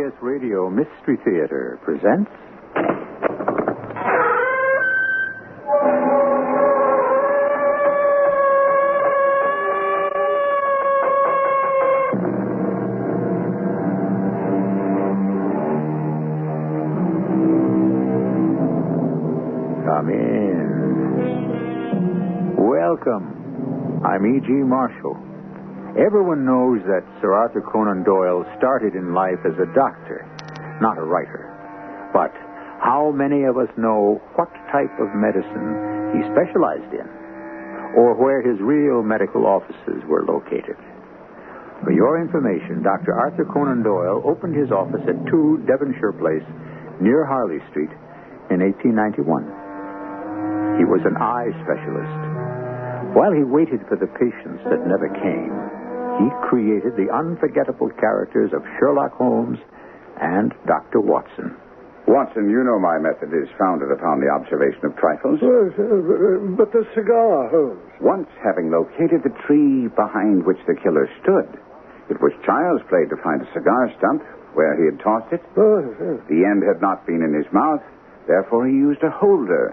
CBS Radio Mystery Theater presents... Come in. Welcome. I'm E.G. Marshall. Everyone knows that Sir Arthur Conan Doyle started in life as a doctor, not a writer. But how many of us know what type of medicine he specialized in, or where his real medical offices were located? For your information, Dr. Arthur Conan Doyle opened his office at 2 Devonshire Place, near Harley Street, in 1891. He was an eye specialist. While he waited for the patients that never came, he created the unforgettable characters of Sherlock Holmes and Dr. Watson. Watson, you know my method is founded upon the observation of trifles. But the cigar, Holmes. Once having located the tree behind which the killer stood, it was child's play to find a cigar stump where he had tossed it. The end had not been in his mouth, therefore he used a holder.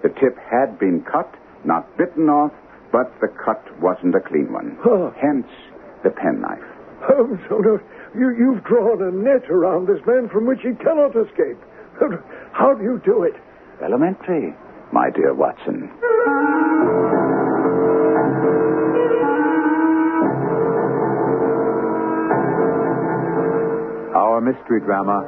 The tip had been cut, not bitten off, but the cut wasn't a clean one. Hence the penknife. Holmes, you've drawn a net around this man from which he cannot escape. How do you do it? Elementary, my dear Watson. Our mystery drama,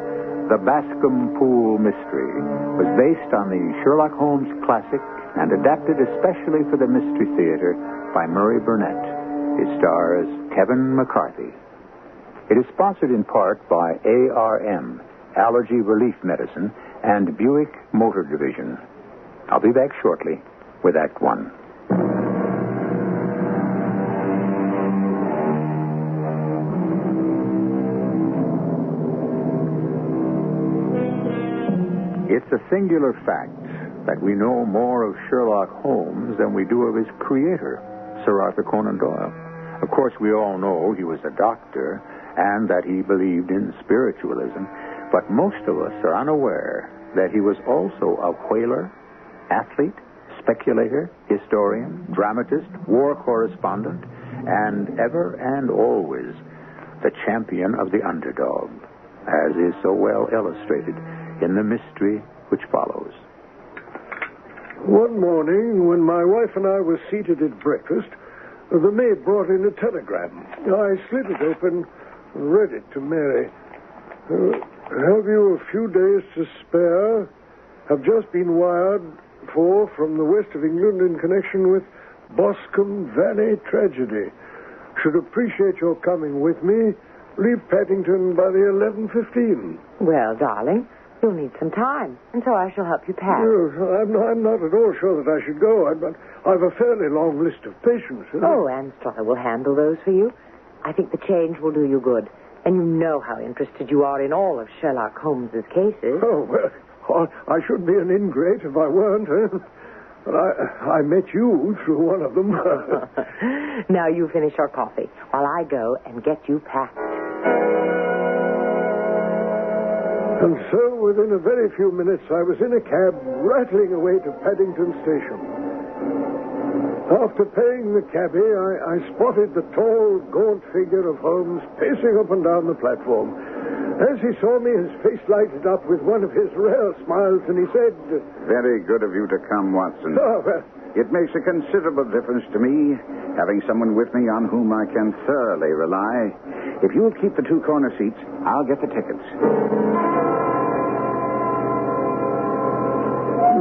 The Boscombe Pool Mystery, was based on the Sherlock Holmes classic and adapted especially for the Mystery Theater by Murray Burnett. It stars Kevin McCarthy. It is sponsored in part by ARM, Allergy Relief Medicine, and Buick Motor Division. I'll be back shortly with Act One. It's a singular fact that we know more of Sherlock Holmes than we do of his creator, Sir Arthur Conan Doyle. Of course, we all know he was a doctor and that he believed in spiritualism, but most of us are unaware that he was also a whaler, athlete, speculator, historian, dramatist, war correspondent, and ever and always the champion of the underdog, as is so well illustrated in the mystery which follows. One morning, when my wife and I were seated at breakfast, the maid brought in a telegram. I slid it open and read it to Mary. Have you a few days to spare? Have just been wired for from the west of England in connection with Boscombe Valley tragedy. Should appreciate your coming with me. Leave Paddington by the 11:15. Well, darling, you'll need some time, and so I shall help you pack. I'm not at all sure that I should go, but I've a fairly long list of patients. Oh, Anne Stoller will handle those for you. I think the change will do you good. And you know how interested you are in all of Sherlock Holmes's cases. Oh, well, I should be an ingrate if I weren't. But I met you through one of them. Now you finish your coffee while I go and get you packed. And so, within a very few minutes, I was in a cab rattling away to Paddington Station. After paying the cabbie, I spotted the tall, gaunt figure of Holmes pacing up and down the platform. As he saw me, his face lighted up with one of his rare smiles, and he said... Very good of you to come, Watson. Oh, well... It makes a considerable difference to me, having someone with me on whom I can thoroughly rely. If you'll keep the 2 corner seats, I'll get the tickets.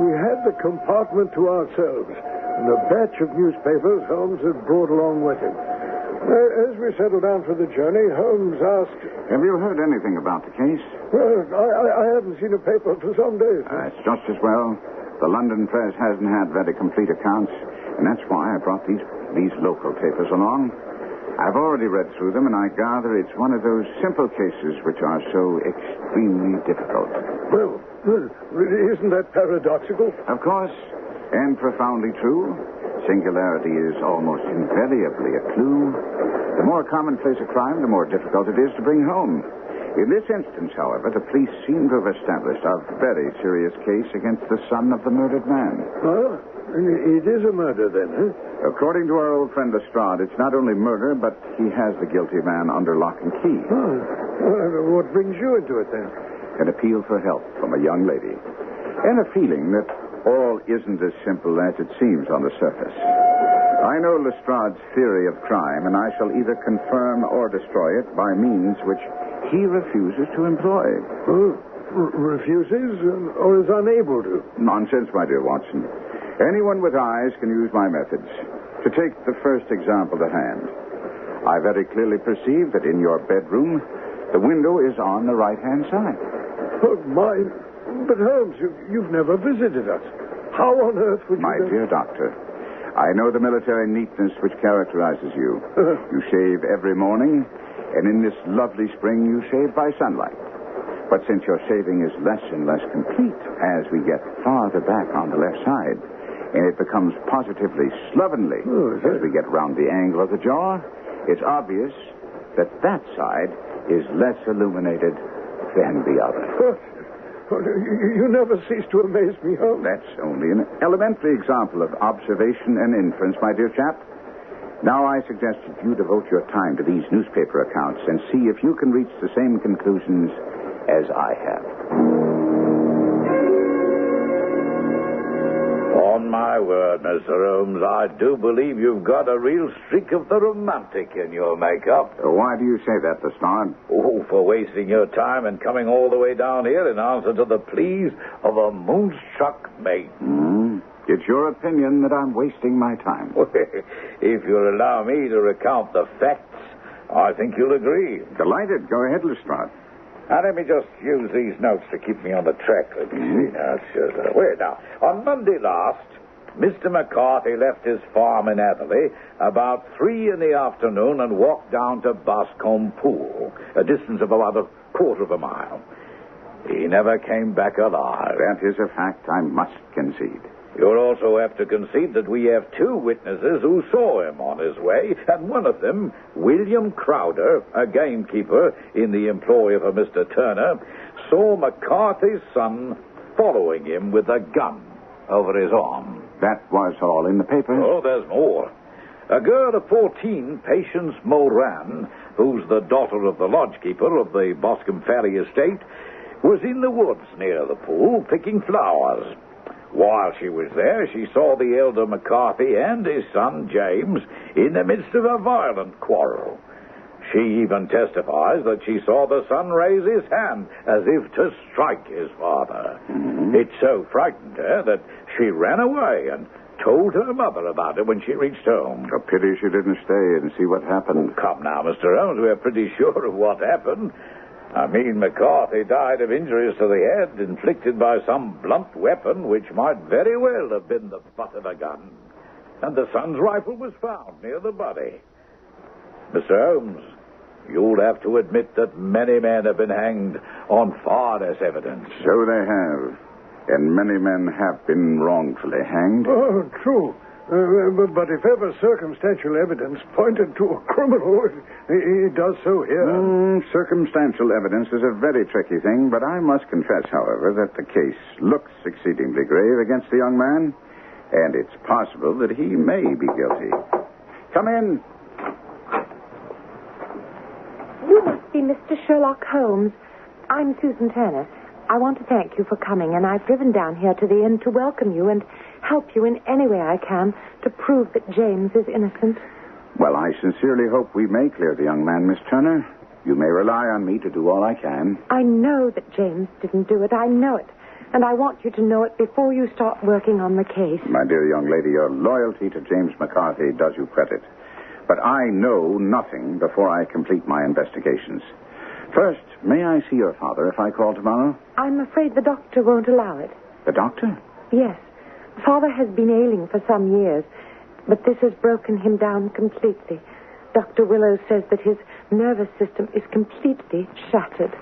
We had the compartment to ourselves, and a batch of newspapers Holmes had brought along with him. As we settled down for the journey, Holmes asked... Have you heard anything about the case? Well, I haven't seen a paper for some days. It's just as well. The London press hasn't had very complete accounts, and that's why I brought these local papers along. I've already read through them, and I gather it's one of those simple cases which are so extremely difficult. Well, isn't that paradoxical? Of course, and profoundly true. Singularity is almost invariably a clue. The more commonplace a crime, the more difficult it is to bring home. In this instance, however, the police seem to have established a very serious case against the son of the murdered man. Oh, it is a murder then, huh? According to our old friend Lestrade, it's not only murder, but he has the guilty man under lock and key. Oh, well, what brings you into it then? An appeal for help from a young lady. And a feeling that all isn't as simple as it seems on the surface. I know Lestrade's theory of crime, and I shall either confirm or destroy it by means which he refuses to employ. Oh, refuses or is unable to? Nonsense, my dear Watson. Anyone with eyes can use my methods. To take the first example to hand, I very clearly perceive that in your bedroom, the window is on the right-hand side. Oh, but Holmes, you've never visited us. How on earth would you... My dear doctor, I know the military neatness which characterizes you. You shave every morning, and in this lovely spring you shave by sunlight. But since your shaving is less and less complete as we get farther back on the left side, and it becomes positively slovenly as we get round the angle of the jaw, it's obvious that that side is less illuminated than the other. You never cease to amaze me, Holmes. That's only an elementary example of observation and inference, my dear chap. Now I suggest that you devote your time to these newspaper accounts and see if you can reach the same conclusions as I have. On my word, Mr. Holmes, I do believe you've got a real streak of the romantic in your makeup. Why do you say that, Lestrade? Oh, for wasting your time and coming all the way down here in answer to the pleas of a moonstruck mate. It's your opinion that I'm wasting my time. If you'll allow me to recount the facts, I think you'll agree. Delighted. Go ahead, Lestrade. Now, let me just use these notes to keep me on the track. Let me see now. Wait, now. On Monday last, Mr. McCarthy left his farm in Atherley about 3 in the afternoon and walked down to Boscombe Pool, a distance of about a quarter of a mile. He never came back alive. That is a fact I must concede. You'll also have to concede that we have 2 witnesses who saw him on his way, and one of them, William Crowder, a gamekeeper in the employ of a Mr. Turner, saw McCarthy's son following him with a gun over his arm. That was all in the papers? Oh, there's more. A girl of 14, Patience Moran, who's the daughter of the lodgekeeper of the Boscombe Ferry estate, was in the woods near the pool picking flowers. While she was there, she saw the elder McCarthy and his son, James, in the midst of a violent quarrel. She even testifies that she saw the son raise his hand as if to strike his father. It so frightened her that she ran away and told her mother about it when she reached home. A pity she didn't stay and see what happened. Oh, come now, Mr. Holmes, we're pretty sure of what happened. I mean, McCarthy died of injuries to the head inflicted by some blunt weapon which might very well have been the butt of a gun. And the son's rifle was found near the body. Mr. Holmes, you'll have to admit that many men have been hanged on far less evidence. So they have. And many men have been wrongfully hanged. Oh, true. But if ever circumstantial evidence pointed to a criminal, it does so here. Circumstantial evidence is a very tricky thing, but I must confess, however, that the case looks exceedingly grave against the young man, and it's possible that he may be guilty. Come in. You must be Mr. Sherlock Holmes. I'm Susan Turner. I want to thank you for coming, and I've driven down here to the inn to welcome you and help you in any way I can to prove that James is innocent. Well, I sincerely hope we may clear the young man, Miss Turner. You may rely on me to do all I can. I know that James didn't do it. I know it. And I want you to know it before you start working on the case. My dear young lady, your loyalty to James McCarthy does you credit. But I know nothing before I complete my investigations. First, may I see your father if I call tomorrow? I'm afraid the doctor won't allow it. The doctor? Yes. Father has been ailing for some years, but this has broken him down completely. Dr. Willows says that his nervous system is completely shattered.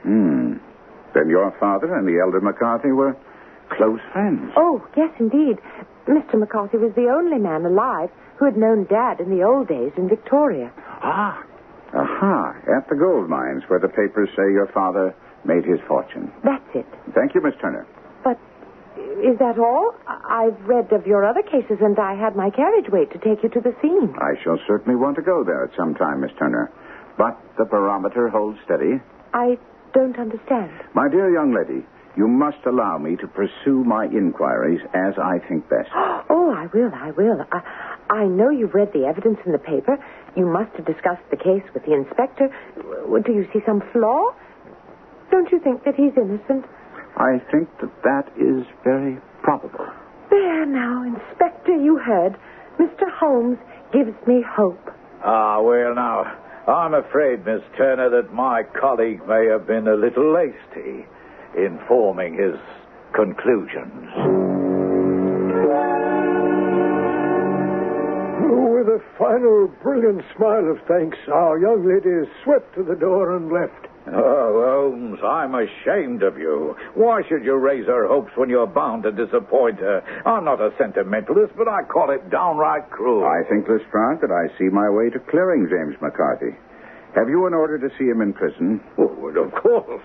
Then your father and the elder McCarthy were close friends. Oh, yes, indeed. Mr. McCarthy was the only man alive who had known Dad in the old days in Victoria. Aha. Aha, at the gold mines where the papers say your father made his fortune. That's it. Thank you, Miss Turner. But is that all? I've read of your other cases, and I had my carriage wait to take you to the scene. I shall certainly want to go there at some time, Miss Turner. But the barometer holds steady. I don't understand. My dear young lady, you must allow me to pursue my inquiries as I think best. Oh, I will. I know you've read the evidence in the paper. You must have discussed the case with the inspector. Do you see some flaw? Don't you think that he's innocent? I think that is very probable. There now, Inspector, you heard. Mr. Holmes gives me hope. Well, now, I'm afraid, Miss Turner, that my colleague may have been a little hasty in forming his conclusions. With a final brilliant smile of thanks, our young lady swept to the door and left. Oh, Holmes, I'm ashamed of you. Why should you raise her hopes when you're bound to disappoint her? I'm not a sentimentalist, but I call it downright cruel. I think, Lestrade, that I see my way to clearing James McCarthy. Have you an order to see him in prison? Oh, well, of course.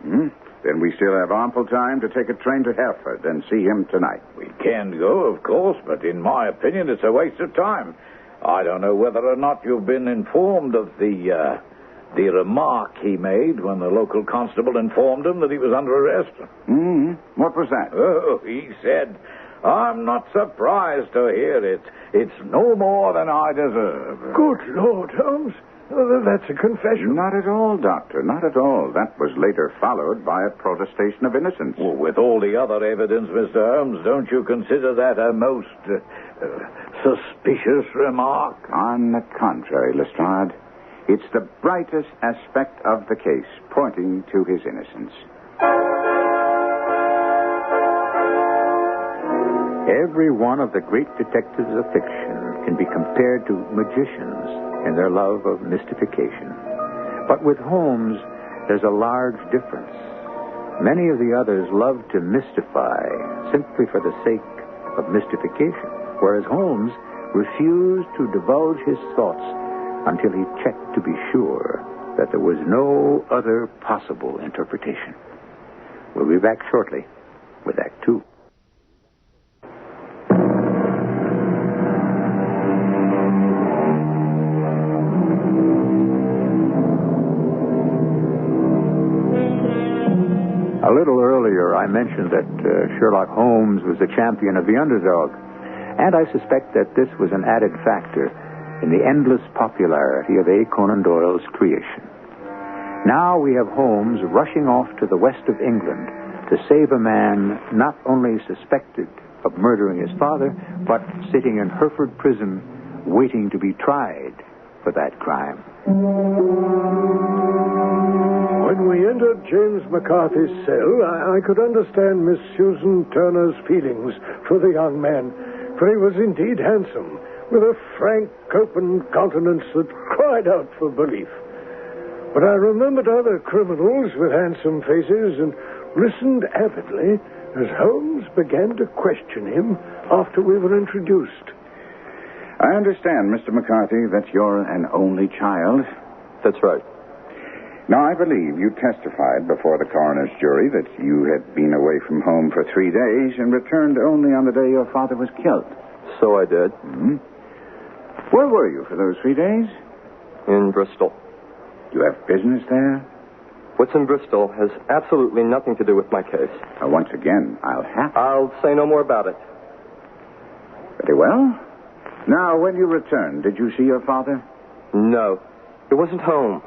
Then we still have ample time to take a train to Hereford and see him tonight. We can go, of course, but in my opinion, it's a waste of time. I don't know whether or not you've been informed of the remark he made when the local constable informed him that he was under arrest. What was that? Oh, he said, "I'm not surprised to hear it. It's no more than I deserve." Good Lord, Holmes. That's a confession. Not at all, Doctor. Not at all. That was later followed by a protestation of innocence. Well, with all the other evidence, Mr. Holmes, don't you consider that a most suspicious remark? On the contrary, Lestrade. It's the brightest aspect of the case, pointing to his innocence. Every one of the great detectives of fiction can be compared to magicians in their love of mystification. But with Holmes, there's a large difference. Many of the others love to mystify simply for the sake of mystification, whereas Holmes refused to divulge his thoughts until he checked to be sure that there was no other possible interpretation. We'll be back shortly with Act Two. A little earlier, I mentioned that Sherlock Holmes was a champion of the underdog, and I suspect that this was an added factor in the endless popularity of A. Conan Doyle's creation. Now we have Holmes rushing off to the west of England to save a man not only suspected of murdering his father, but sitting in Hereford prison waiting to be tried for that crime. When we entered James McCarthy's cell, I could understand Miss Susan Turner's feelings for the young man, for he was indeed handsome, with a frank, open countenance that cried out for belief. But I remembered other criminals with handsome faces and listened avidly as Holmes began to question him after we were introduced. I understand, Mr. McCarthy, that you're an only child. That's right. Now, I believe you testified before the coroner's jury that you had been away from home for 3 days and returned only on the day your father was killed. So I did. Where were you for those 3 days? In Bristol. You have business there? What's in Bristol has absolutely nothing to do with my case. Once again, I'll say no more about it. Very well. Now, when you returned, did you see your father? No. He wasn't home.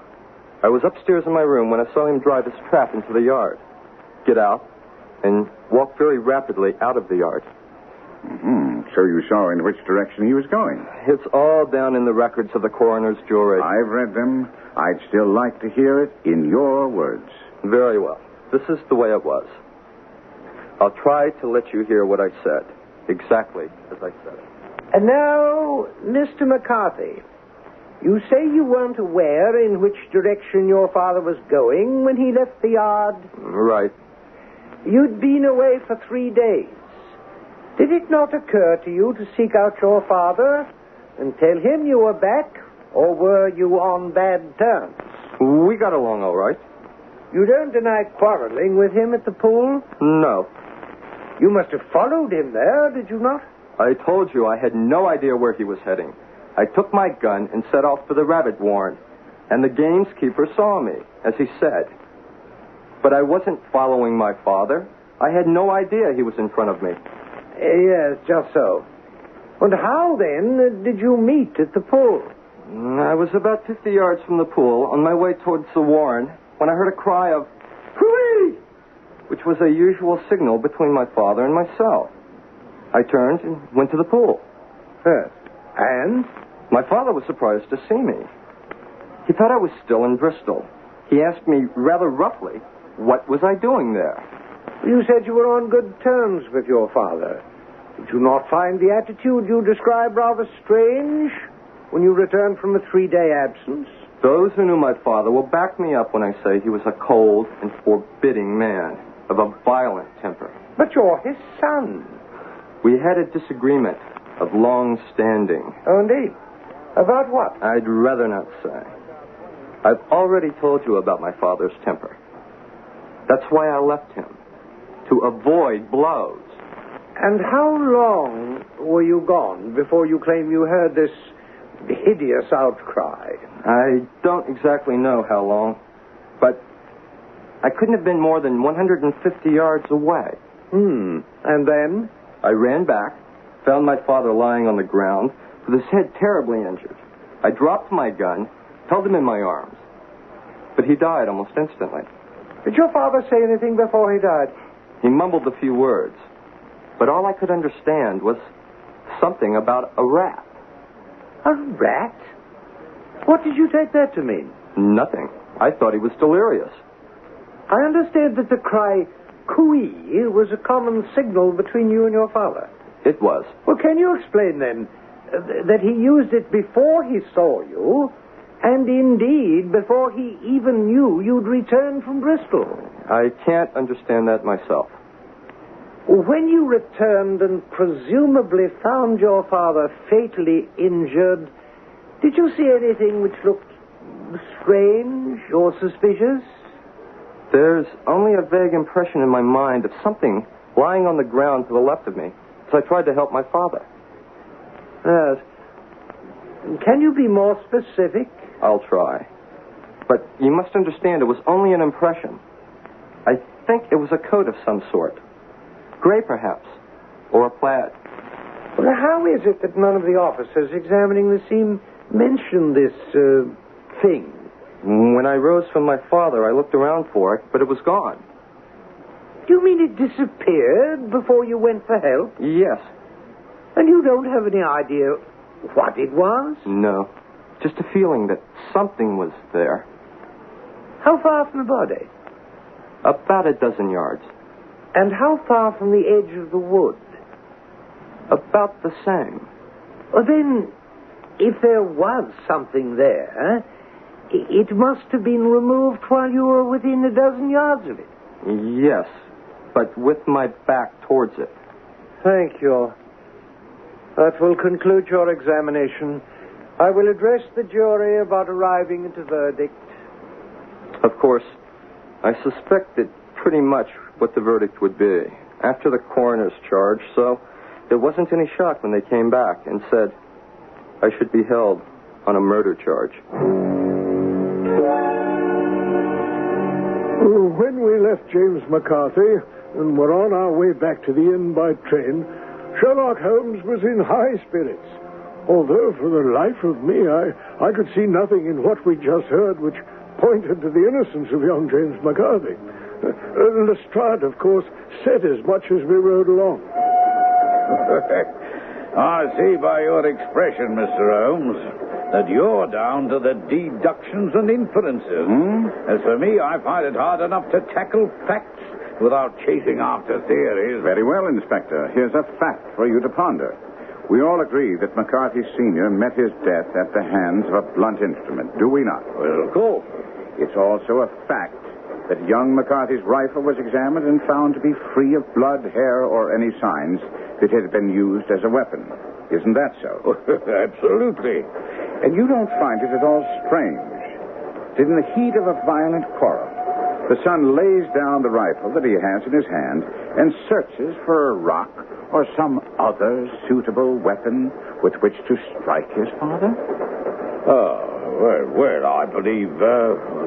I was upstairs in my room when I saw him drive his trap into the yard, get out, and walk very rapidly out of the yard. So you saw in which direction he was going? It's all down in the records of the coroner's jury. I've read them. I'd still like to hear it in your words. Very well. This is the way it was. I'll try to let you hear what I said, exactly as I said it. And now, Mr. McCarthy, you say you weren't aware in which direction your father was going when he left the yard? Right. You'd been away for 3 days. Did it not occur to you to seek out your father and tell him you were back, Or were you on bad terms? We got along all right. You don't deny quarreling with him at the pool? No. You must have followed him there, did you not? I told you I had no idea where he was heading. I took my gun and set off for the rabbit warren, and the gameskeeper saw me, as he said. But I wasn't following my father. I had no idea he was in front of me. Yes, just so. And how, then, did you meet at the pool? I was about 50 yards from the pool, on my way towards the warren, when I heard a cry of, "Hooray!" which was a usual signal between my father and myself. I turned and went to the pool. Yes. And? My father was surprised to see me. He thought I was still in Bristol. He asked me rather roughly, what was I doing there? You said you were on good terms with your father. Did you not find the attitude you describe rather strange when you returned from a 3-day absence? Those who knew my father will back me up when I say he was a cold and forbidding man of a violent temper. But you're his son. We had a disagreement of long standing. Oh, indeed. About what? I'd rather not say. I've already told you about my father's temper. That's why I left him, to avoid blows. And how long were you gone before you claim you heard this hideous outcry? I don't exactly know how long, but I couldn't have been more than 150 yards away. And then? I ran back, found my father lying on the ground with his head terribly injured. I dropped my gun, held him in my arms, but he died almost instantly. Did your father say anything before he died? He mumbled a few words, but all I could understand was something about a rat. A rat? What did you take that to mean? Nothing. I thought he was delirious. I understand that the cry, "Cooey," was a common signal between you and your father. It was. Well, can you explain, then, that he used it before he saw you, and indeed before he even knew you'd returned from Bristol? I can't understand that myself. When you returned and presumably found your father fatally injured, did you see anything which looked strange or suspicious? There's only a vague impression in my mind of something lying on the ground to the left of me as I tried to help my father. Yes. Can you be more specific? I'll try. But you must understand it was only an impression. I think it was a coat of some sort. Gray, perhaps. Or a plaid. Well, how is it that none of the officers examining the scene mentioned this, thing? When I rose from my father, I looked around for it, but it was gone. Do you mean it disappeared before you went for help? Yes. And you don't have any idea what it was? No. Just a feeling that something was there. How far from the body? About a dozen yards. And how far from the edge of the wood? About the same. Well, then, if there was something there, it must have been removed while you were within a dozen yards of it. Yes, but with my back towards it. Thank you. That will conclude your examination. I will address the jury about arriving at a verdict. Of course, I suspected pretty much what the verdict would be after the coroner's charge, so there wasn't any shock when they came back and said I should be held on a murder charge. When we left James McCarthy and were on our way back to the inn by train, Sherlock Holmes was in high spirits. Although, for the life of me, I could see nothing in what we just heard which pointed to the innocence of young James McCarthy. Lestrade, of course, said as much as we rode along. I see by your expression, Mr. Holmes, that you're down to the deductions and inferences. As for me, I find it hard enough to tackle facts without chasing after theories. Very well, Inspector. Here's a fact for you to ponder. We all agree that McCarthy Sr. met his death at the hands of a blunt instrument, do we not? Well, of course. It's also a fact that young McCarthy's rifle was examined and found to be free of blood, hair, or any signs that it had been used as a weapon. Isn't that so? Absolutely. And you don't find it at all strange that in the heat of a violent quarrel, the son lays down the rifle that he has in his hand and searches for a rock or some other suitable weapon with which to strike his father? Well, I believe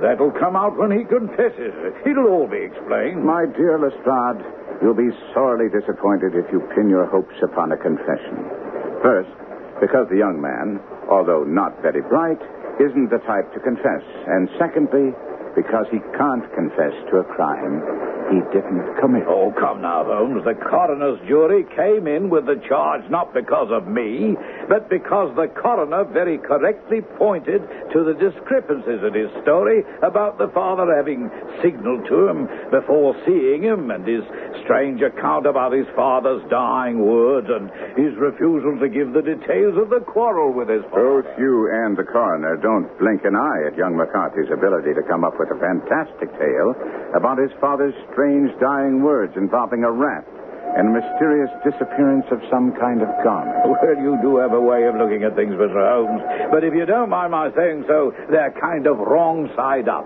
that'll come out when he confesses. It'll all be explained. My dear Lestrade, you'll be sorely disappointed if you pin your hopes upon a confession. First, because the young man, although not very bright, isn't the type to confess. And secondly, because he can't confess to a crime he didn't commit. Oh, come now, Holmes. The coroner's jury came in with the charge not because of me, but because the coroner very correctly pointed to the discrepancies in his story about the father having signaled to him before seeing him, and his strange account about his father's dying words, and his refusal to give the details of the quarrel with his father. Both you and the coroner don't blink an eye at young McCarthy's ability to come up with a fantastic tale about his father's strange dying words involving a rat and mysterious disappearance of some kind of garment. Well, you do have a way of looking at things, Mr. Holmes. But if you don't mind my saying so, they're kind of wrong side up.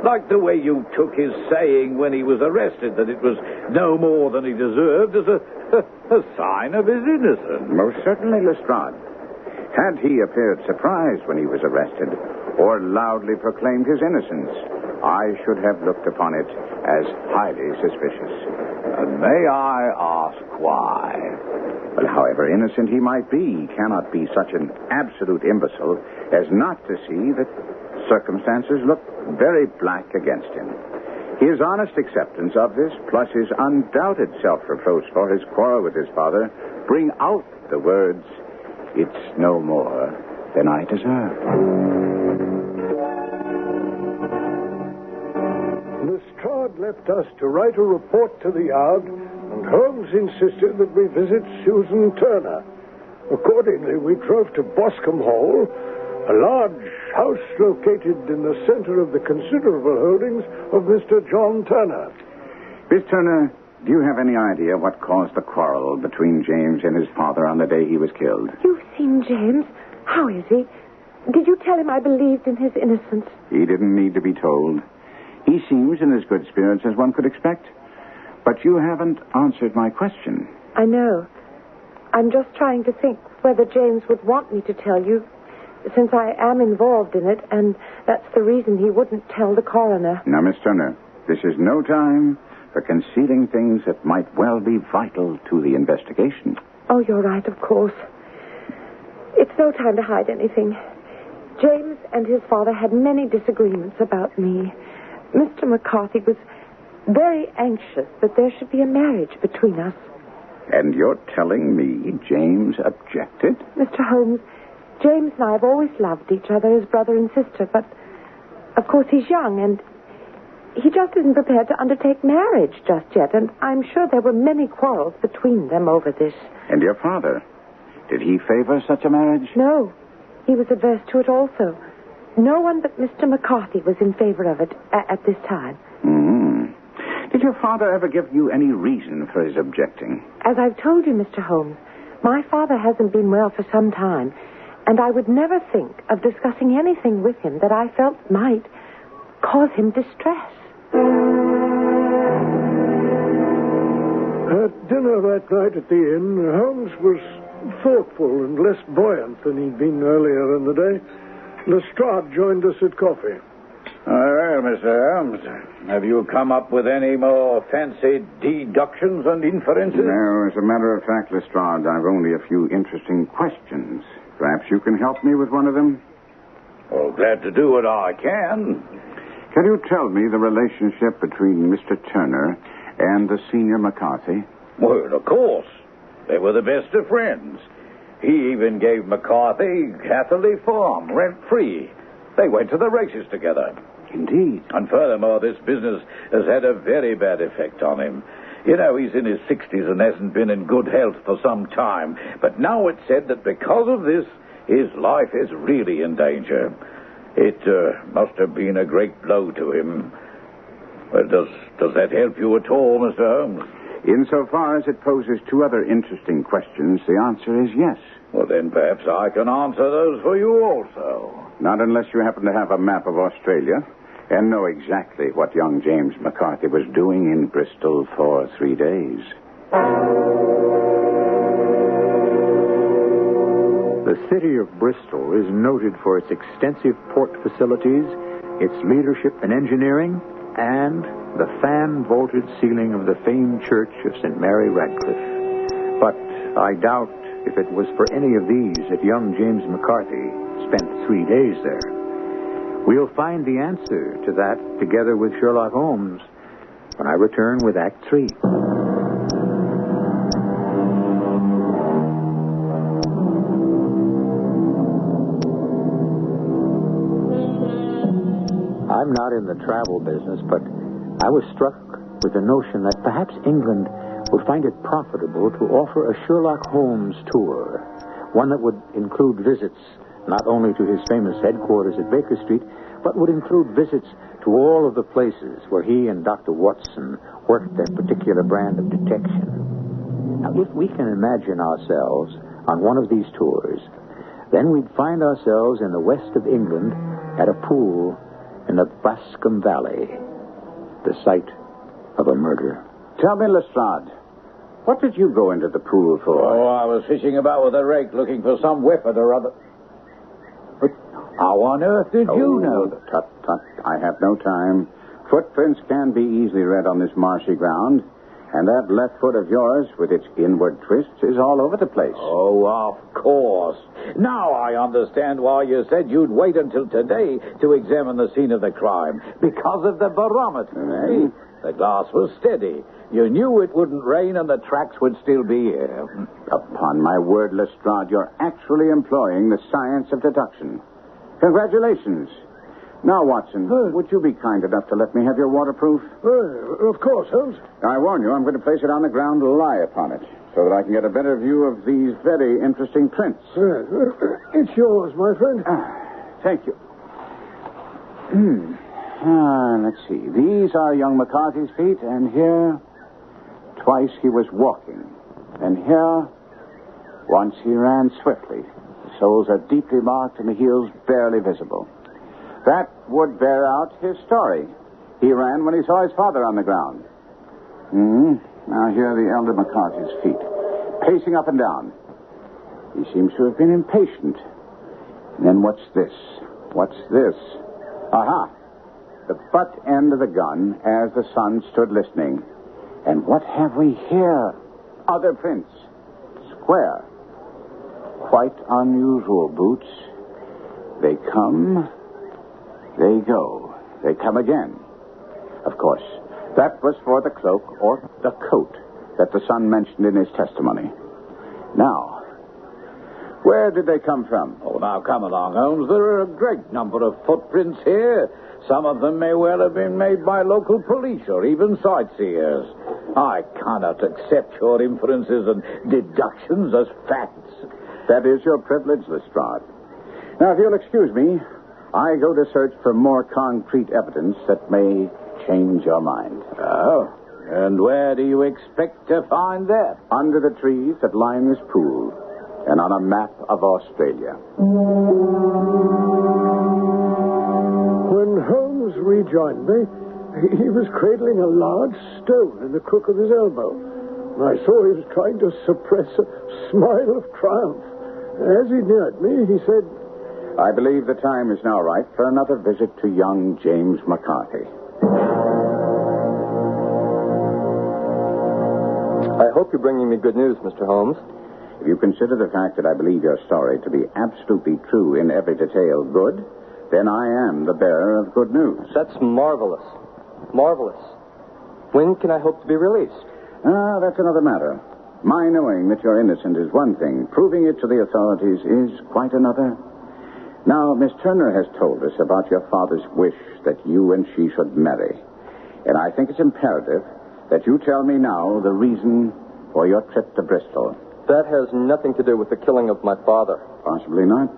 Like the way you took his saying when he was arrested that it was no more than he deserved as a sign of his innocence. Most certainly, Lestrade. Had he appeared surprised when he was arrested or loudly proclaimed his innocence, I should have looked upon it as highly suspicious. May I ask why? Well, however innocent he might be, he cannot be such an absolute imbecile as not to see that circumstances look very black against him. His honest acceptance of this, plus his undoubted self-reproach for his quarrel with his father, bring out the words, "It's no more than I deserve." Lestrade left us to write a report to the Yard, and Holmes insisted that we visit Susan Turner. Accordingly, we drove to Boscombe Hall, a large house located in the center of the considerable holdings of Mr. John Turner. Miss Turner, do you have any idea what caused the quarrel between James and his father on the day he was killed? You've seen James. How is he? Did you tell him I believed in his innocence? He didn't need to be told. He seems in as good spirits as one could expect. But you haven't answered my question. I know. I'm just trying to think whether James would want me to tell you, since I am involved in it, and that's the reason he wouldn't tell the coroner. Now, Miss Turner, this is no time for concealing things that might well be vital to the investigation. Oh, you're right, of course. It's no time to hide anything. James and his father had many disagreements about me. Mr. McCarthy was very anxious that there should be a marriage between us. And you're telling me James objected? Mr. Holmes, James and I have always loved each other as brother and sister, but of course he's young and he just isn't prepared to undertake marriage just yet, and I'm sure there were many quarrels between them over this. And your father? Did he favor such a marriage? No. He was averse to it also. No one but Mr. McCarthy was in favor of it at this time. Did your father ever give you any reason for his objecting? As I've told you, Mr. Holmes, my father hasn't been well for some time, and I would never think of discussing anything with him that I felt might cause him distress. At dinner that night at the inn, Holmes was thoughtful and less buoyant than he'd been earlier in the day. Lestrade joined us at coffee. Well, Mr. Holmes, have you come up with any more fancy deductions and inferences? No, as a matter of fact, Lestrade, I've only a few interesting questions. Perhaps you can help me with one of them? Oh, glad to do what I can. Can you tell me the relationship between Mr. Turner and the senior McCarthy? Well, of course. They were the best of friends. He even gave McCarthy Hatherley Farm, rent-free. They went to the races together. Indeed. And furthermore, this business has had a very bad effect on him. You know, he's in his 60s and hasn't been in good health for some time. But now it's said that because of this, his life is really in danger. It must have been a great blow to him. Well, does that help you at all, Mr. Holmes? Insofar as it poses two other interesting questions, the answer is yes. Well, then perhaps I can answer those for you also. Not unless you happen to have a map of Australia and know exactly what young James McCarthy was doing in Bristol for 3 days. The city of Bristol is noted for its extensive port facilities, its leadership in engineering, and the fan-vaulted ceiling of the famed church of St. Mary Radcliffe. But I doubt if it was for any of these that young James McCarthy spent 3 days there. We'll find the answer to that together with Sherlock Holmes when I return with Act 3. I'm not in the travel business, but I was struck with the notion that perhaps England would find it profitable to offer a Sherlock Holmes tour, one that would include visits not only to his famous headquarters at Baker Street, but would include visits to all of the places where he and Dr. Watson worked their particular brand of detection. Now, if we can imagine ourselves on one of these tours, then we'd find ourselves in the west of England at a pool in the Boscombe Valley, the site of a murder. Tell me, Lestrade, what did you go into the pool for? Oh, I was fishing about with a rake looking for some weapon or other. But how on earth did you know that? Tut, tut, I have no time. Footprints can be easily read on this marshy ground, and that left foot of yours, with its inward twists, is all over the place. Oh, of course. Now I understand why you said you'd wait until today to examine the scene of the crime. Because of the barometer. Right. The glass was steady. You knew it wouldn't rain and the tracks would still be here. Upon my word, Lestrade, you're actually employing the science of deduction. Congratulations. Now, Watson, would you be kind enough to let me have your waterproof? Of course, Holmes. I warn you, I'm going to place it on the ground and lie upon it, so that I can get a better view of these very interesting prints. It's yours, my friend. Thank you. Let's see. These are young McCarthy's feet, and here, twice he was walking. And here, once he ran swiftly. The soles are deeply marked and the heels barely visible. That would bear out his story. He ran when he saw his father on the ground. Now here are the elder McCarthy's feet, pacing up and down. He seems to have been impatient. And then what's this? What's this? Aha! The butt end of the gun as the son stood listening. And what have we here? Other prints. Square. Quite unusual boots. They come... They go. They come again. Of course, that was for the cloak or the coat that the son mentioned in his testimony. Now, where did they come from? Oh, now come along, Holmes. There are a great number of footprints here. Some of them may well have been made by local police or even sightseers. I cannot accept your inferences and deductions as facts. That is your privilege, Lestrade. Now, if you'll excuse me, I go to search for more concrete evidence that may change your mind. Oh, and where do you expect to find that? Under the trees that line this pool and on a map of Australia. When Holmes rejoined me, he was cradling a large stone in the crook of his elbow. I saw he was trying to suppress a smile of triumph. As he neared me, he said, I believe the time is now right for another visit to young James McCarthy. I hope you're bringing me good news, Mr. Holmes. If you consider the fact that I believe your story to be absolutely true in every detail good, then I am the bearer of good news. That's marvelous. Marvelous. When can I hope to be released? That's another matter. My knowing that you're innocent is one thing. Proving it to the authorities is quite another. Now, Miss Turner has told us about your father's wish that you and she should marry. And I think it's imperative that you tell me now the reason for your trip to Bristol. That has nothing to do with the killing of my father. Possibly not.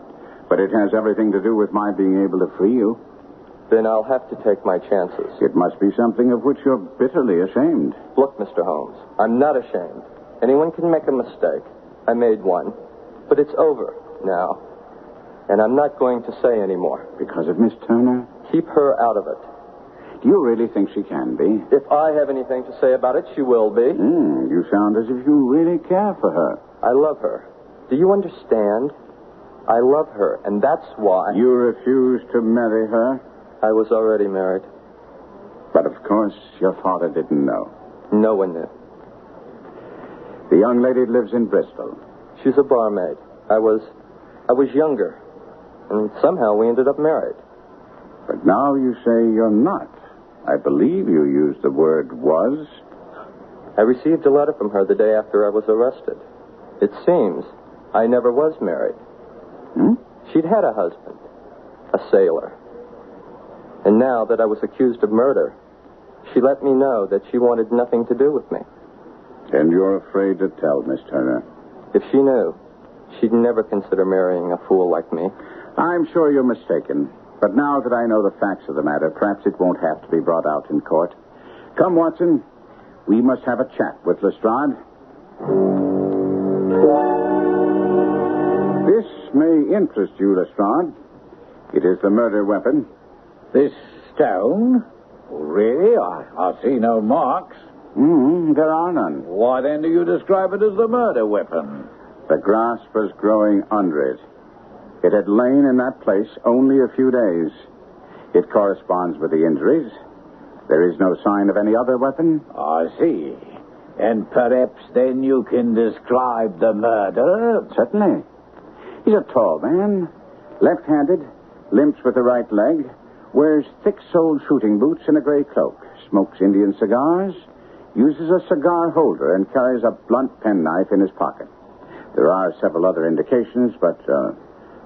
But it has everything to do with my being able to free you. Then I'll have to take my chances. It must be something of which you're bitterly ashamed. Look, Mr. Holmes, I'm not ashamed. Anyone can make a mistake. I made one. But it's over now. And I'm not going to say any more. Because of Miss Turner? Keep her out of it. Do you really think she can be? If I have anything to say about it, she will be. You sound as if you really care for her. I love her. Do you understand? I love her, and that's why... You refused to marry her? I was already married. But of course, your father didn't know. No one knew. The young lady lives in Bristol. She's a barmaid. I was younger, and somehow we ended up married. But now you say you're not. I believe you used the word was. I received a letter from her the day after I was arrested. It seems I never was married. She'd had a husband, a sailor. And now that I was accused of murder, she let me know that she wanted nothing to do with me. And you're afraid to tell, Miss Turner? If she knew, she'd never consider marrying a fool like me. I'm sure you're mistaken. But now that I know the facts of the matter, perhaps it won't have to be brought out in court. Come, Watson. We must have a chat with Lestrade. This may interest you, Lestrade. It is the murder weapon. This stone? Really? I see no marks. There are none. Why then do you describe it as the murder weapon? The grass was growing under it. It had lain in that place only a few days. It corresponds with the injuries. There is no sign of any other weapon. I see. And perhaps then you can describe the murderer? Certainly. He's a tall man, left-handed, limps with the right leg, wears thick-soled shooting boots and a gray cloak, smokes Indian cigars, uses a cigar holder, and carries a blunt penknife in his pocket. There are several other indications, but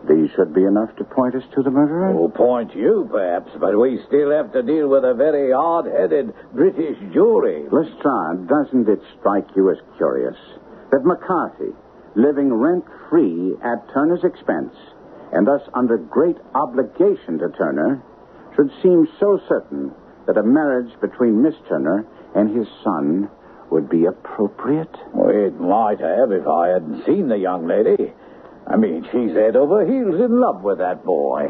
these should be enough to point us to the murderer. Oh, point you, perhaps, but we still have to deal with a very hard-headed British jury. Lestrade, doesn't it strike you as curious that McCarthy, living rent-free at Turner's expense, and thus under great obligation to Turner, should seem so certain that a marriage between Miss Turner and his son would be appropriate? Well, it might have if I hadn't seen the young lady. I mean, she's head over heels in love with that boy.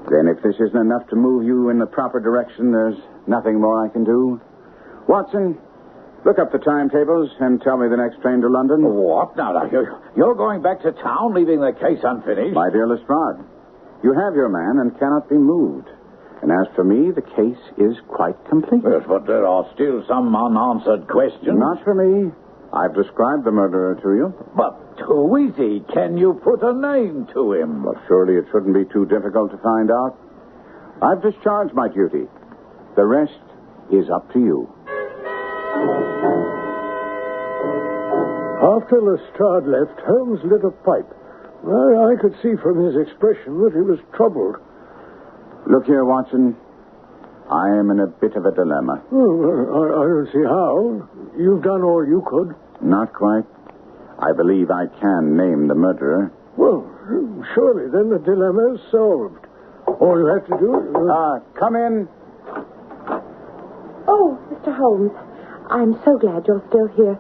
Then if this isn't enough to move you in the proper direction, there's nothing more I can do. Watson, look up the timetables and tell me the next train to London. What? Now, you're going back to town, leaving the case unfinished? My dear Lestrade, you have your man and cannot be moved. And as for me, the case is quite complete. Yes, but there are still some unanswered questions. Not for me. I've described the murderer to you. But who is he? Can you put a name to him? Well, surely it shouldn't be too difficult to find out. I've discharged my duty. The rest is up to you. After Lestrade left, Holmes lit a pipe. I could see from his expression that he was troubled. Look here, Watson. I am in a bit of a dilemma. I don't see how. You've done all you could. Not quite. I believe I can name the murderer. Well, surely then the dilemma is solved. All you have to do is... Come in. Oh, Mr. Holmes, I'm so glad you're still here.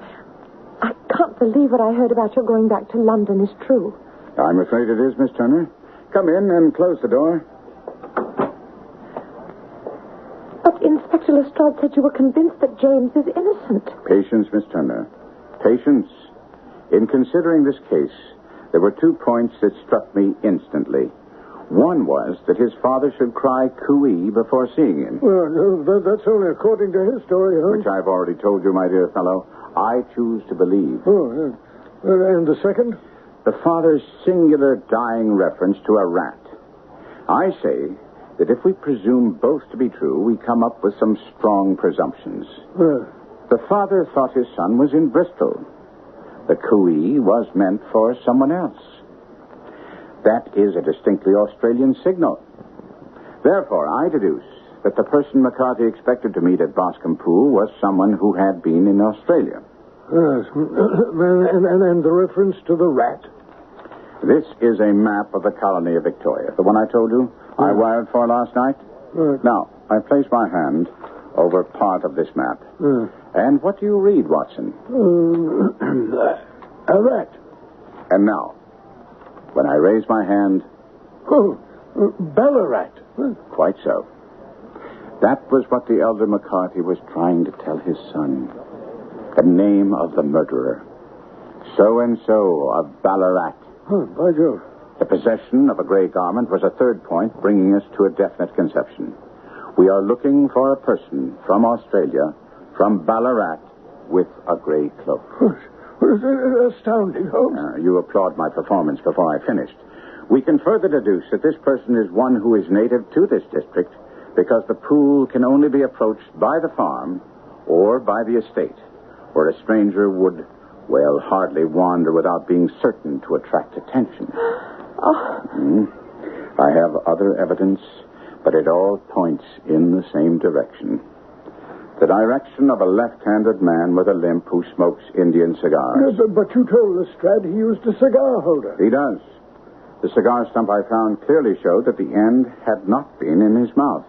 I can't believe what I heard about your going back to London is true. I'm afraid it is, Miss Turner. Come in and close the door. But Inspector Lestrade said you were convinced that James is innocent. Patience, Miss Turner. Patience. In considering this case, there were 2 points that struck me instantly. One was that his father should cry cooey before seeing him. Well, that's only according to his story, Holmes. Which I've already told you, my dear fellow. I choose to believe. Oh, and the second? The father's singular dying reference to a rat. I say that if we presume both to be true, we come up with some strong presumptions. The father thought his son was in Bristol. The cooey was meant for someone else. That is a distinctly Australian signal. Therefore, I deduce that the person McCarthy expected to meet at Boscombe Pool was someone who had been in Australia. Yes. And the reference to the rat? This is a map of the colony of Victoria. The one I told you I wired for last night? Now, I place my hand over part of this map. And what do you read, Watson? A rat. And now, When I raised my hand... Oh, Ballarat. Quite so. That was what the elder McCarthy was trying to tell his son. The name of the murderer. So-and-so of Ballarat. Oh, by Jove. The possession of a gray garment was a third point, bringing us to a definite conception. We are looking for a person from Australia, from Ballarat, with a gray cloak. Astounding, Holmes. You applaud my performance before I finished. We can further deduce that this person is one who is native to this district because the pool can only be approached by the farm or by the estate, where a stranger would, well, hardly wander without being certain to attract attention. I have other evidence, but it all points in the same direction. The direction of a left-handed man with a limp who smokes Indian cigars. But you told Lestrade he used a cigar holder. He does. The cigar stump I found clearly showed that the end had not been in his mouth.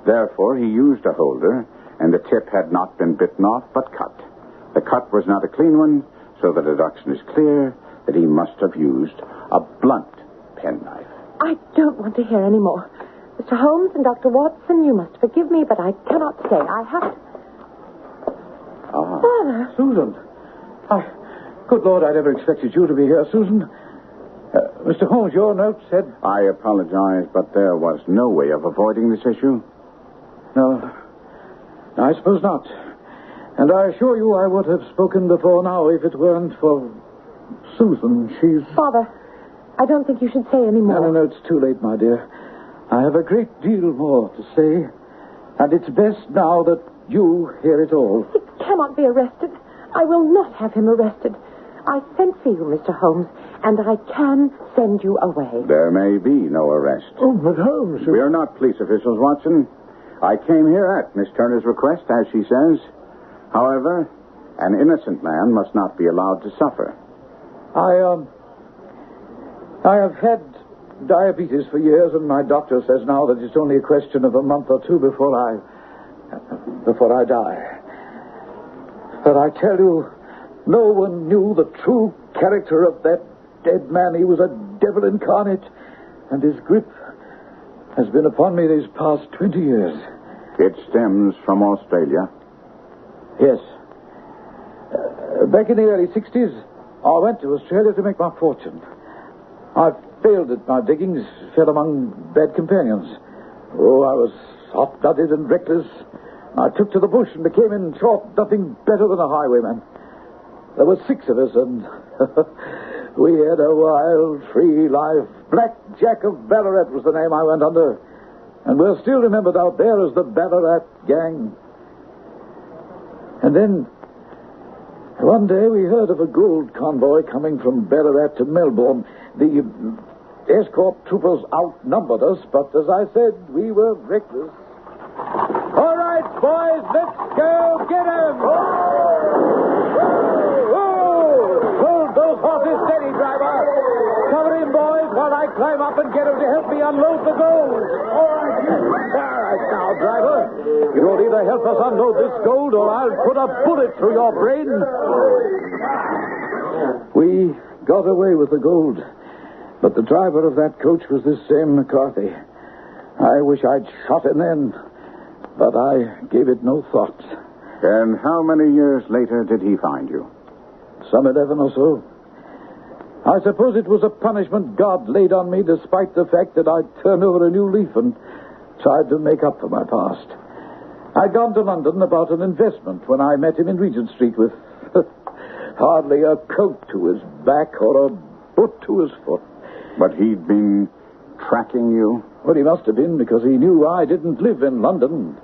Therefore, he used a holder, and the tip had not been bitten off but cut. The cut was not a clean one, so the deduction is clear that he must have used a blunt penknife. I don't want to hear any more. Mr. Holmes and Dr. Watson, you must forgive me, but I cannot stay. I have to... Father. Susan. Good Lord, I never expected you to be here, Susan. Mr. Holmes, your note said... I apologize, but there was no way of avoiding this issue. No, I suppose not. And I assure you I would have spoken before now if it weren't for Susan. She's... Father, I don't think you should say any more. No, it's too late, my dear. I have a great deal more to say, and it's best now that you hear it all. He cannot be arrested. I will not have him arrested. I sent for you, Mr. Holmes, and I can send you away. There may be no arrest. Oh, but Holmes... We are not police officials, Watson. I came here at Miss Turner's request, as she says. However, an innocent man must not be allowed to suffer. I have had diabetes for years, and my doctor says now that it's only a question of a month or two before I die. But I tell you, no one knew the true character of that dead man. He was a devil incarnate, and his grip has been upon me these past 20 years. It stems from Australia. Yes. Back in the early 60s, I went to Australia to make my fortune. I failed at my diggings, fell among bad companions. Oh, I was hot-blooded and reckless. I took to the bush and became, in short, nothing better than a highwayman. There were 6 of us, and we had a wild, free life. Black Jack of Ballarat was the name I went under. And we're still remembered out there as the Ballarat Gang. And then, one day we heard of a gold convoy coming from Ballarat to Melbourne. The escort troopers outnumbered us, but as I said, we were reckless. All right, boys, let's go get him! Hold those horses steady, driver. Cover him, boys, while I climb up and get him to help me unload the gold. All right now, driver. You'll either help us unload this gold or I'll put a bullet through your brain. We got away with the gold, but the driver of that coach was this same McCarthy. I wish I'd shot him then, but I gave it no thought. And how many years later did he find you? Some 11 or so. I suppose it was a punishment God laid on me, despite the fact that I'd turned over a new leaf and tried to make up for my past. I'd gone to London about an investment when I met him in Regent Street with hardly a coat to his back or a boot to his foot. But he'd been tracking you? Well, he must have been, because he knew I didn't live in London.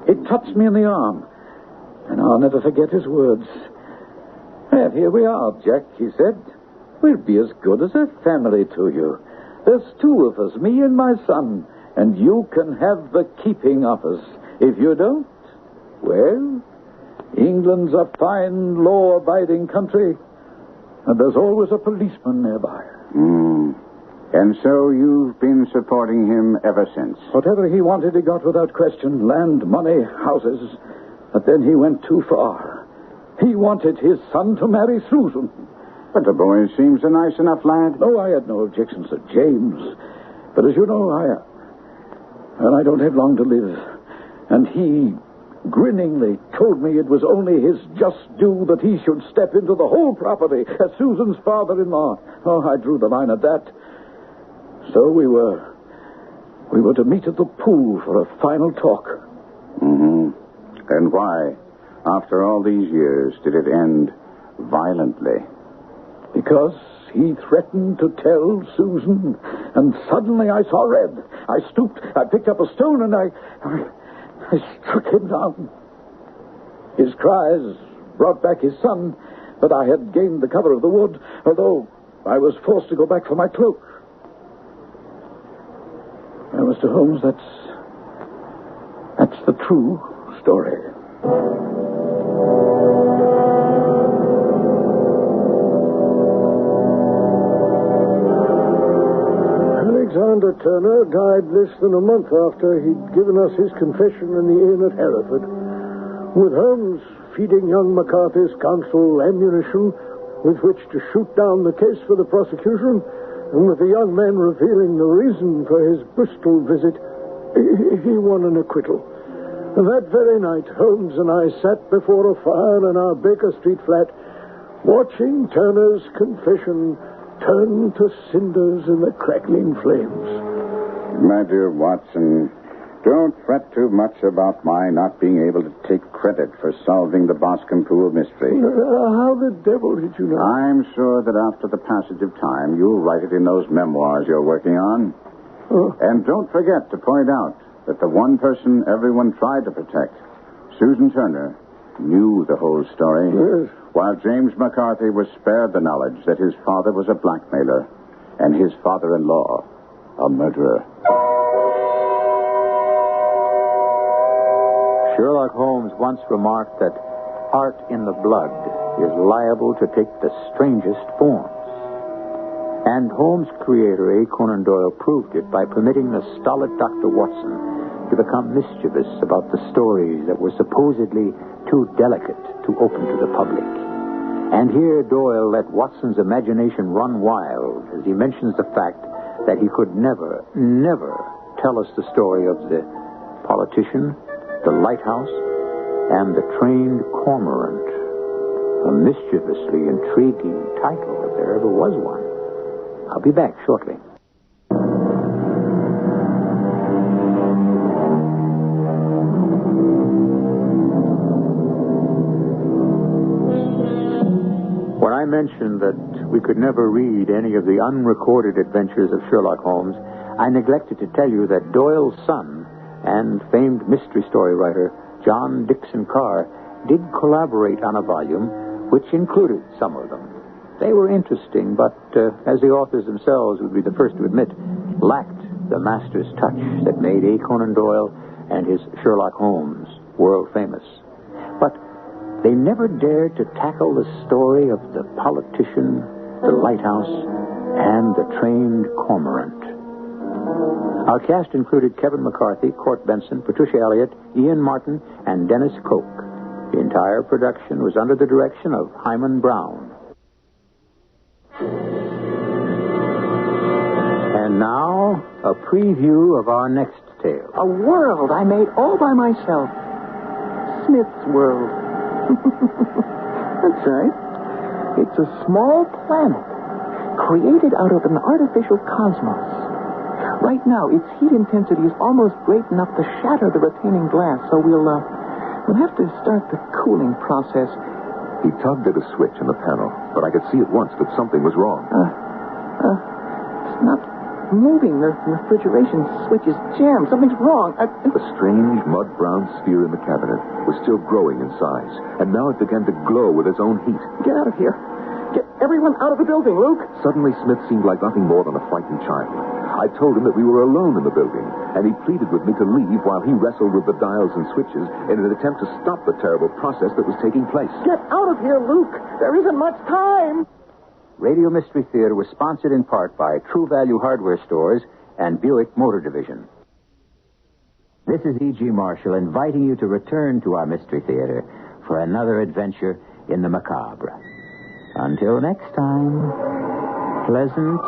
He touched me in the arm, and I'll never forget his words. Well, here we are, Jack, he said. We'll be as good as a family to you. There's 2 of us, me and my son, and you can have the keeping of us. If you don't, well, England's a fine, law-abiding country, and there's always a policeman nearby. And so you've been supporting him ever since? Whatever he wanted, he got without question. Land, money, houses. But then he went too far. He wanted his son to marry Susan. But the boy seems a nice enough lad. No, I had no objections to James. But as you know, I don't have long to live. And he grinningly told me it was only his just due that he should step into the whole property as Susan's father-in-law. Oh, I drew the line at that. So we were to meet at the pool for a final talk. Mm-hmm. And why, after all these years, did it end violently? Because he threatened to tell Susan, and suddenly I saw red. I stooped, I picked up a stone, and I struck him down. His cries brought back his son, but I had gained the cover of the wood, although I was forced to go back for my cloak. Now, Mr. Holmes, that's the true story. Alexander Turner died less than a month after he'd given us his confession in the inn at Hereford, with Holmes feeding young McCarthy's counsel ammunition with which to shoot down the case for the prosecution, and with the young man revealing the reason for his Bristol visit. He won an acquittal. And that very night, Holmes and I sat before a fire in our Baker Street flat, watching Turner's confession turn to cinders in the crackling flames. My dear Watson, don't fret too much about my not being able to take credit for solving the Boscombe pool mystery. How the devil did you know? I'm sure that after the passage of time, you'll write it in those memoirs you're working on. Oh. And don't forget to point out that the one person everyone tried to protect, Susan Turner, knew the whole story. Yes. While James McCarthy was spared the knowledge that his father was a blackmailer and his father-in-law a murderer. Sherlock Holmes once remarked that art in the blood is liable to take the strangest forms. And Holmes' creator, A. Conan Doyle, proved it by permitting the stolid Dr. Watson to become mischievous about the stories that were supposedly too delicate to open to the public. And here Doyle let Watson's imagination run wild as he mentions the fact that he could never tell us the story of the politician, the lighthouse, and the trained cormorant. A mischievously intriguing title, if there ever was one. I'll be back shortly. When I mentioned that we could never read any of the unrecorded adventures of Sherlock Holmes, I neglected to tell you that Doyle's son and famed mystery story writer John Dixon Carr did collaborate on a volume which included some of them. They were interesting, but, as the authors themselves would be the first to admit, lacked the master's touch that made A. Conan Doyle and his Sherlock Holmes world famous. But they never dared to tackle the story of the politician, the lighthouse, and the trained cormorant. Our cast included Kevin McCarthy, Court Benson, Patricia Elliott, Ian Martin, and Dennis Koch. The entire production was under the direction of Hyman Brown. And now, a preview of our next tale. A world I made all by myself. Smith's World. That's right. It's a small planet created out of an artificial cosmos. Right now, its heat intensity is almost great enough to shatter the retaining glass, so we'll have to start the cooling process. He tugged at a switch in the panel, but I could see at once that something was wrong. It's not moving. The refrigeration switch is jammed. Something's wrong. A strange mud-brown sphere in the cabinet was still growing in size, and now it began to glow with its own heat. Get out of here. Get everyone out of the building, Luke. Suddenly, Smith seemed like nothing more than a frightened child. I told him that we were alone in the building, and he pleaded with me to leave while he wrestled with the dials and switches in an attempt to stop the terrible process that was taking place. Get out of here, Luke. There isn't much time. Radio Mystery Theater was sponsored in part by True Value Hardware Stores and Buick Motor Division. This is E.G. Marshall inviting you to return to our Mystery Theater for another adventure in the macabre. Until next time, pleasant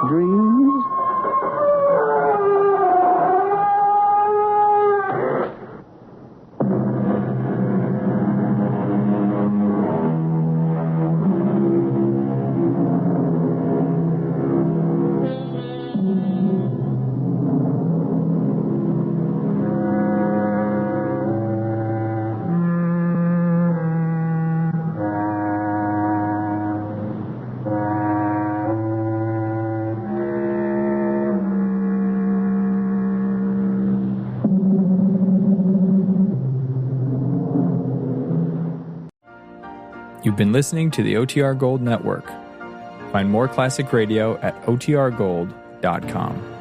dreams. You've been listening to the OTR Gold Network. Find more classic radio at otrgold.com.